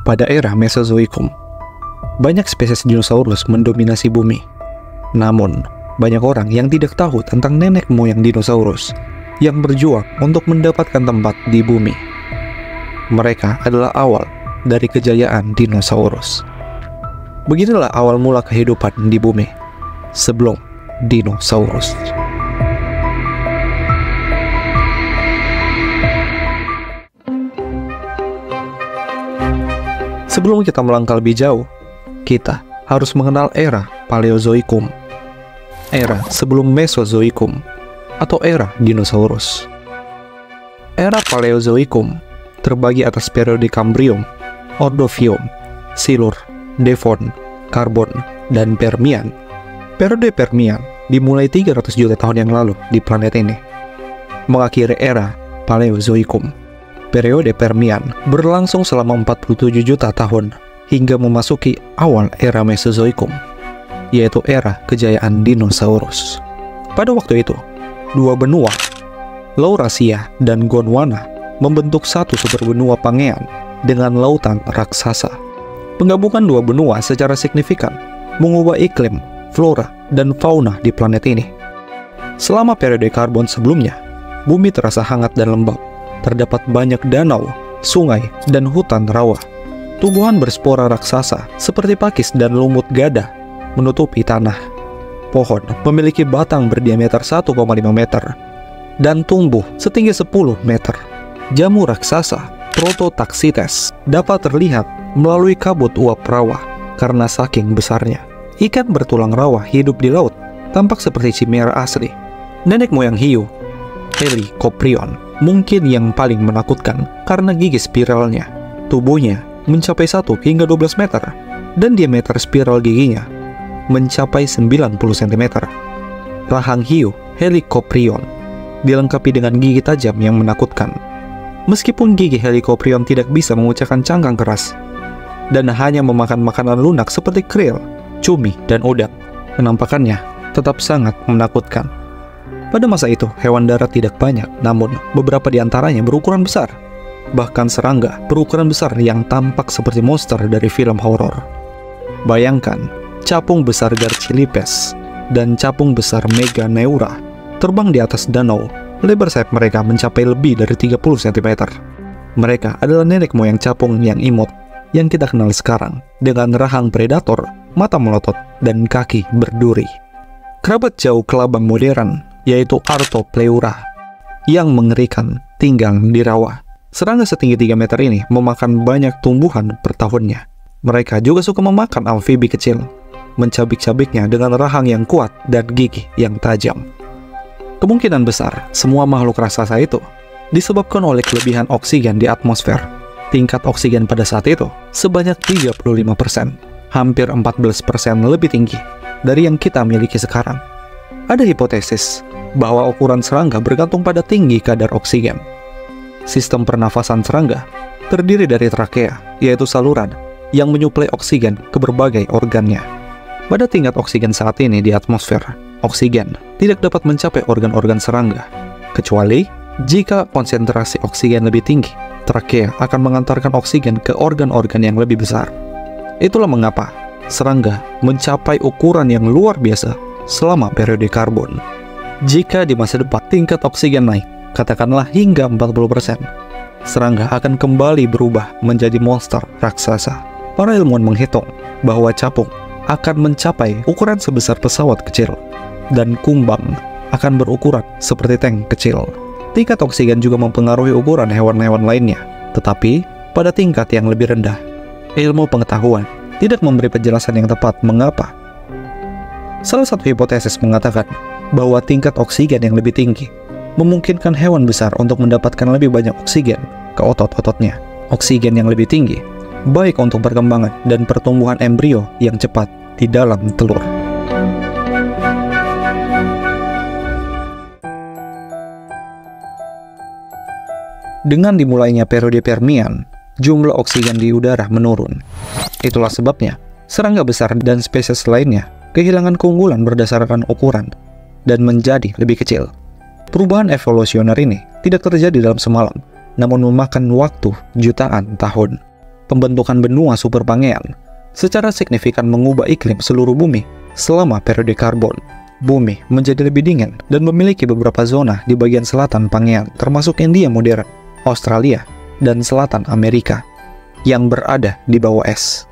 pada era Mesozoikum. Banyak spesies dinosaurus mendominasi bumi. Namun, banyak orang yang tidak tahu tentang nenek moyang dinosaurus yang berjuang untuk mendapatkan tempat di bumi. Mereka adalah awal dari kejayaan dinosaurus. Beginilah awal mula kehidupan di bumi sebelum dinosaurus. Sebelum kita melangkah lebih jauh, kita harus mengenal era Paleozoikum, era sebelum Mesozoikum, atau era dinosaurus. Era Paleozoikum terbagi atas periode Kambrium, Ordovium, Silur, Devon, Karbon, dan Permian. Periode Permian dimulai 300 juta tahun yang lalu di planet ini, mengakhiri era Paleozoikum. Periode Permian berlangsung selama 47 juta tahun hingga memasuki awal era Mesozoikum, yaitu era kejayaan dinosaurus. Pada waktu itu, dua benua, Laurasia dan Gondwana, membentuk satu superbenua Pangean dengan lautan raksasa. Penggabungan dua benua secara signifikan mengubah iklim, flora, dan fauna di planet ini. Selama periode Karbon sebelumnya, bumi terasa hangat dan lembab. Terdapat banyak danau, sungai, dan hutan rawa. Tumbuhan berspora raksasa seperti pakis dan lumut gada menutupi tanah. Pohon memiliki batang berdiameter 1,5 meter dan tumbuh setinggi 10 meter. Jamu raksasa, Prototaxites, dapat terlihat melalui kabut uap rawa karena saking besarnya. Ikan bertulang rawa hidup di laut, tampak seperti chimera asli. Nenek moyang hiu, Helicoprion, mungkin yang paling menakutkan karena gigi spiralnya. Tubuhnya mencapai 1 hingga 12 meter dan diameter spiral giginya mencapai 90 cm. Rahang hiu Helicoprion dilengkapi dengan gigi tajam yang menakutkan. Meskipun gigi Helicoprion tidak bisa mengucapkan cangkang keras dan hanya memakan makanan lunak seperti krill, cumi, dan udang, penampakannya tetap sangat menakutkan. Pada masa itu, hewan darat tidak banyak, namun beberapa di antaranya berukuran besar. Bahkan serangga berukuran besar yang tampak seperti monster dari film horor. Bayangkan, capung besar Garchilipes dan capung besar Meganeura terbang di atas danau. Lebar sayap mereka mencapai lebih dari 30 cm. Mereka adalah nenek moyang capung yang imut yang kita kenal sekarang, dengan rahang predator, mata melotot, dan kaki berduri. Kerabat jauh kelabang modern, yaitu Arthopleura, yang mengerikan, tinggal di rawa. Serangga setinggi 3 meter ini memakan banyak tumbuhan per tahunnya. Mereka juga suka memakan amfibi kecil, mencabik-cabiknya dengan rahang yang kuat dan gigi yang tajam. Kemungkinan besar, semua makhluk raksasa itu disebabkan oleh kelebihan oksigen di atmosfer. Tingkat oksigen pada saat itu sebanyak 35%, hampir 14% lebih tinggi dari yang kita miliki sekarang. Ada hipotesis bahwa ukuran serangga bergantung pada tinggi kadar oksigen. Sistem pernafasan serangga terdiri dari trakea, yaitu saluran yang menyuplai oksigen ke berbagai organnya. Pada tingkat oksigen saat ini di atmosfer, oksigen tidak dapat mencapai organ-organ serangga, kecuali jika konsentrasi oksigen lebih tinggi. Trakea akan mengantarkan oksigen ke organ-organ yang lebih besar. Itulah mengapa serangga mencapai ukuran yang luar biasa selama periode Karbon. Jika di masa depan tingkat oksigen naik, katakanlah hingga 40%, serangga akan kembali berubah menjadi monster raksasa. Para ilmuwan menghitung bahwa capung akan mencapai ukuran sebesar pesawat kecil, dan kumbang akan berukuran seperti tank kecil. Tingkat oksigen juga mempengaruhi ukuran hewan-hewan lainnya, tetapi pada tingkat yang lebih rendah. Ilmu pengetahuan tidak memberi penjelasan yang tepat mengapa. Salah satu hipotesis mengatakan bahwa tingkat oksigen yang lebih tinggi memungkinkan hewan besar untuk mendapatkan lebih banyak oksigen ke otot-ototnya. Oksigen yang lebih tinggi baik untuk perkembangan dan pertumbuhan embrio yang cepat di dalam telur. Dengan dimulainya periode Permian, jumlah oksigen di udara menurun. Itulah sebabnya serangga besar dan spesies lainnya kehilangan keunggulan berdasarkan ukuran dan menjadi lebih kecil. Perubahan evolusioner ini tidak terjadi dalam semalam, namun memakan waktu jutaan tahun. pembentukan benua super Pangean secara signifikan mengubah iklim seluruh bumi selama periode karbon. Bumi menjadi lebih dingin dan memiliki beberapa zona di bagian selatan Pangean, termasuk India modern, Australia, dan selatan Amerika yang berada di bawah es.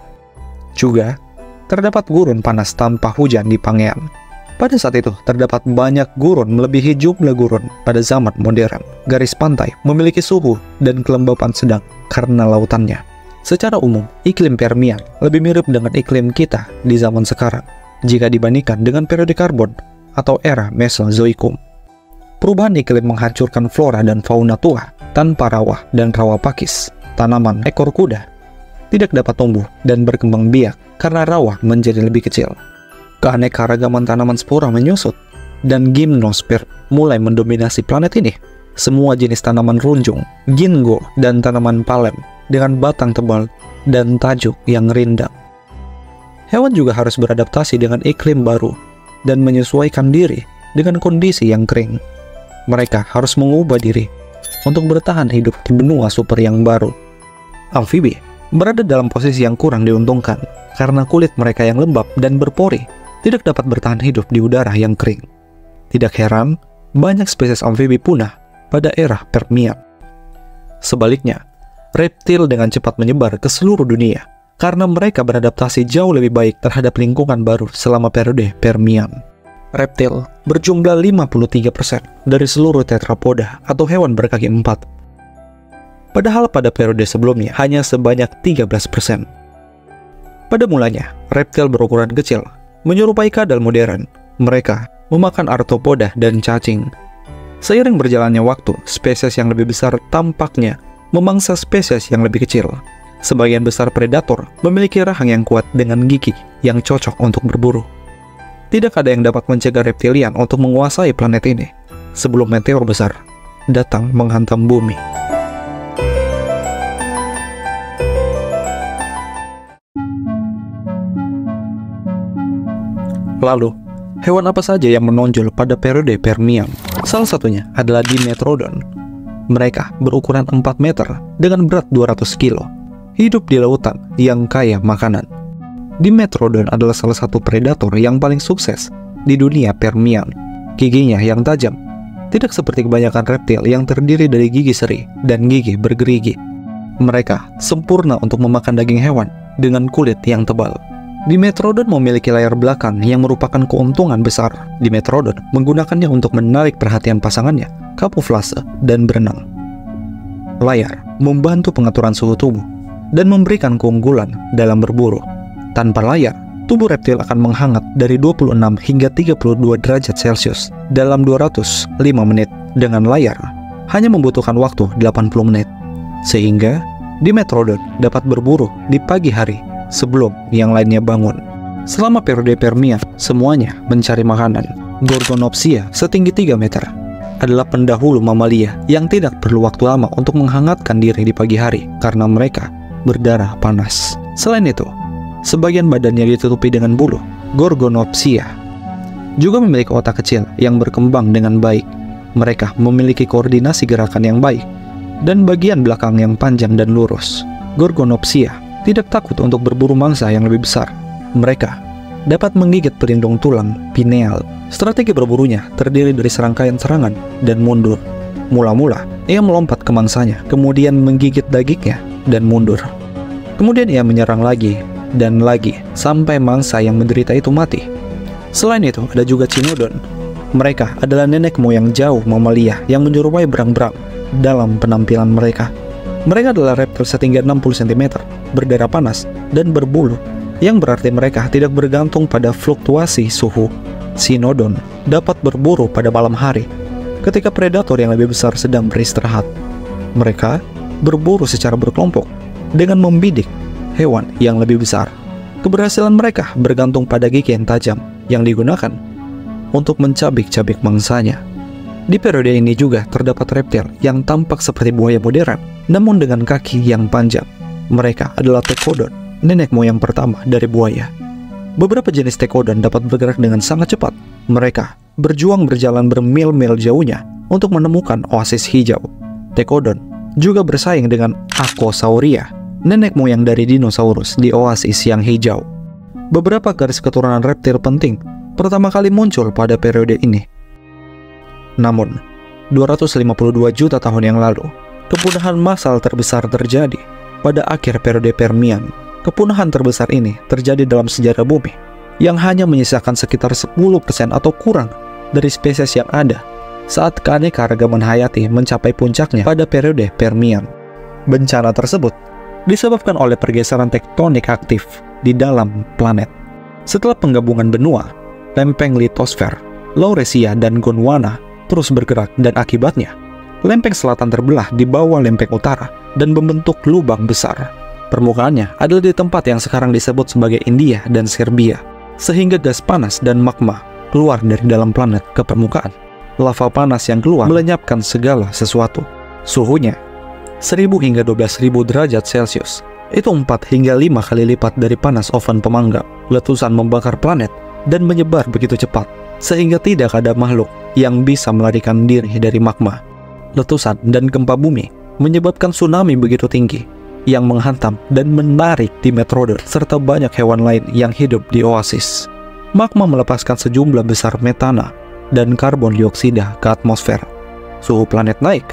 Juga terdapat gurun panas tanpa hujan di Pangean. Pada saat itu, terdapat banyak gurun melebihi jumlah gurun pada zaman modern. Garis pantai memiliki suhu dan kelembapan sedang karena lautannya. Secara umum, iklim Permian lebih mirip dengan iklim kita di zaman sekarang jika dibandingkan dengan periode karbon atau era Mesozoikum. Perubahan iklim menghancurkan flora dan fauna tua tanpa rawa dan rawa pakis. Tanaman ekor kuda tidak dapat tumbuh dan berkembang biak karena rawa menjadi lebih kecil. Keanekaragaman tanaman spora menyusut, dan gimnosper mulai mendominasi planet ini. Semua jenis tanaman runjung, ginkgo, dan tanaman palem dengan batang tebal dan tajuk yang rindang. Hewan juga harus beradaptasi dengan iklim baru dan menyesuaikan diri dengan kondisi yang kering. Mereka harus mengubah diri untuk bertahan hidup di benua super yang baru. Amfibi berada dalam posisi yang kurang diuntungkan karena kulit mereka yang lembab dan berpori tidak dapat bertahan hidup di udara yang kering. Tidak heran, banyak spesies amfibi punah pada era Permian. Sebaliknya, reptil dengan cepat menyebar ke seluruh dunia karena mereka beradaptasi jauh lebih baik terhadap lingkungan baru selama periode Permian. Reptil berjumlah 53% dari seluruh tetrapoda atau hewan berkaki empat. Padahal pada periode sebelumnya hanya sebanyak 13%. Pada mulanya, reptil berukuran kecil menyerupai kadal modern. Mereka memakan arthropoda dan cacing. Seiring berjalannya waktu, spesies yang lebih besar tampaknya memangsa spesies yang lebih kecil. Sebagian besar predator memiliki rahang yang kuat dengan gigi yang cocok untuk berburu. Tidak ada yang dapat mencegah reptilian untuk menguasai planet ini sebelum meteor besar datang menghantam bumi. Lalu, hewan apa saja yang menonjol pada periode Permian? Salah satunya adalah Dimetrodon. Mereka berukuran 4 meter dengan berat 200 kilo. Hidup di lautan yang kaya makanan. Dimetrodon adalah salah satu predator yang paling sukses di dunia Permian. Giginya yang tajam, tidak seperti kebanyakan reptil yang terdiri dari gigi seri dan gigi bergerigi. Mereka sempurna untuk memakan daging hewan dengan kulit yang tebal. Dimetrodon memiliki layar belakang yang merupakan keuntungan besar. Dimetrodon menggunakannya untuk menarik perhatian pasangannya, kamuflase, dan berenang. Layar membantu pengaturan suhu tubuh dan memberikan keunggulan dalam berburu. Tanpa layar, tubuh reptil akan menghangat dari 26 hingga 32 derajat Celcius dalam 205 menit. Dengan layar, hanya membutuhkan waktu 80 menit. Sehingga, Dimetrodon dapat berburu di pagi hari sebelum yang lainnya bangun. Selama periode Permian, semuanya mencari makanan. Gorgonopsia setinggi 3 meter adalah pendahulu mamalia yang tidak perlu waktu lama untuk menghangatkan diri di pagi hari karena mereka berdarah panas. Selain itu, sebagian badannya ditutupi dengan bulu. Gorgonopsia juga memiliki otak kecil yang berkembang dengan baik. Mereka memiliki koordinasi gerakan yang baik dan bagian belakang yang panjang dan lurus. Gorgonopsia tidak takut untuk berburu mangsa yang lebih besar. Mereka dapat menggigit pelindung tulang pineal. Strategi berburunya terdiri dari serangkaian serangan dan mundur. Mula-mula, ia melompat ke mangsanya, kemudian menggigit dagingnya dan mundur. Kemudian ia menyerang lagi dan lagi sampai mangsa yang menderita itu mati. Selain itu, ada juga Cynodon. Mereka adalah nenek moyang jauh mamalia yang menyerupai berang-berang dalam penampilan mereka. Mereka adalah reptil setinggi 60 cm, berdarah panas, dan berbulu, yang berarti mereka tidak bergantung pada fluktuasi suhu. Cynodon dapat berburu pada malam hari, ketika predator yang lebih besar sedang beristirahat. Mereka berburu secara berkelompok, dengan membidik hewan yang lebih besar. Keberhasilan mereka bergantung pada gigi yang tajam, yang digunakan untuk mencabik-cabik mangsanya. Di periode ini juga terdapat reptil yang tampak seperti buaya modern, namun dengan kaki yang panjang. Mereka adalah Tekodon, nenek moyang pertama dari buaya. Beberapa jenis Tekodon dapat bergerak dengan sangat cepat. Mereka berjuang berjalan bermil-mil jauhnya untuk menemukan oasis hijau. Tekodon juga bersaing dengan Acosauria, nenek moyang dari dinosaurus di oasis yang hijau. Beberapa garis keturunan reptil penting pertama kali muncul pada periode ini. Namun, 252 juta tahun yang lalu, kepunahan massal terbesar terjadi pada akhir periode Permian. Kepunahan terbesar ini terjadi dalam sejarah bumi, yang hanya menyisakan sekitar 10% atau kurang dari spesies yang ada saat keanekaragaman hayati mencapai puncaknya pada periode Permian. Bencana tersebut disebabkan oleh pergeseran tektonik aktif di dalam planet. Setelah penggabungan benua, lempeng litosfer, Lauresia, dan Gondwana terus bergerak, dan akibatnya lempeng selatan terbelah di bawah lempeng utara dan membentuk lubang besar. Permukaannya adalah di tempat yang sekarang disebut sebagai India dan Serbia, sehingga gas panas dan magma keluar dari dalam planet ke permukaan. Lava panas yang keluar melenyapkan segala sesuatu. Suhunya 1000 hingga 12.000 derajat Celcius. Itu 4 hingga 5 kali lipat dari panas oven pemanggang. Letusan membakar planet dan menyebar begitu cepat, sehingga tidak ada makhluk yang bisa melarikan diri dari magma. Letusan dan gempa bumi menyebabkan tsunami begitu tinggi yang menghantam dan menarik Dimetrodon serta banyak hewan lain yang hidup di oasis. Magma melepaskan sejumlah besar metana dan karbon dioksida ke atmosfer. Suhu planet naik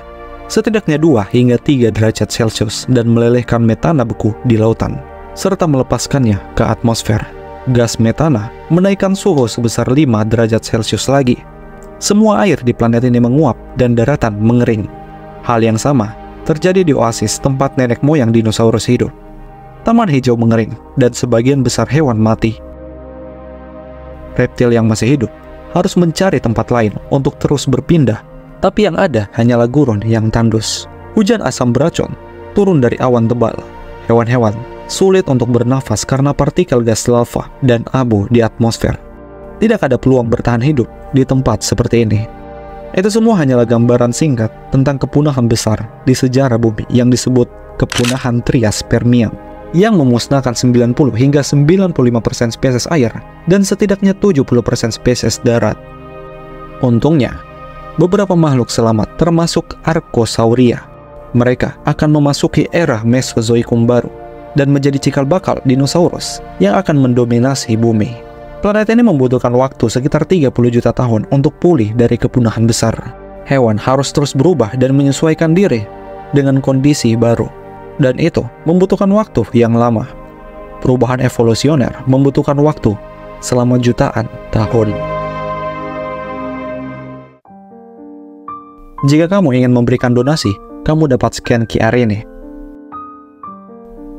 setidaknya 2 hingga 3 derajat Celcius dan melelehkan metana beku di lautan, serta melepaskannya ke atmosfer. Gas metana menaikkan suhu sebesar 5 derajat Celcius lagi. Semua air di planet ini menguap dan daratan mengering. Hal yang sama terjadi di oasis tempat nenek moyang dinosaurus hidup. Taman hijau mengering dan sebagian besar hewan mati. Reptil yang masih hidup harus mencari tempat lain untuk terus berpindah, tapi yang ada hanyalah gurun yang tandus. Hujan asam beracun turun dari awan tebal. Hewan-hewan sulit untuk bernafas karena partikel gas lava dan abu di atmosfer. Tidak ada peluang bertahan hidup di tempat seperti ini. Itu semua hanyalah gambaran singkat tentang kepunahan besar di sejarah bumi yang disebut kepunahan Trias Permian, yang memusnahkan 90 hingga 95% spesies air dan setidaknya 70% spesies darat. Untungnya, beberapa makhluk selamat termasuk Archosauria. Mereka akan memasuki era Mesozoikum baru dan menjadi cikal bakal dinosaurus yang akan mendominasi bumi. Planet ini membutuhkan waktu sekitar 30 juta tahun untuk pulih dari kepunahan besar. Hewan harus terus berubah dan menyesuaikan diri dengan kondisi baru, dan itu membutuhkan waktu yang lama. Perubahan evolusioner membutuhkan waktu selama jutaan tahun. Jika kamu ingin memberikan donasi, kamu dapat scan QR ini.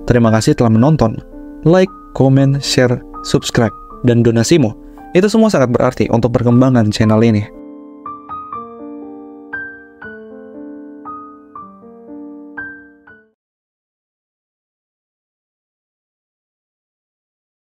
Terima kasih telah menonton. Like, comment, share, subscribe, dan donasimu. Itu semua sangat berarti untuk perkembangan channel ini.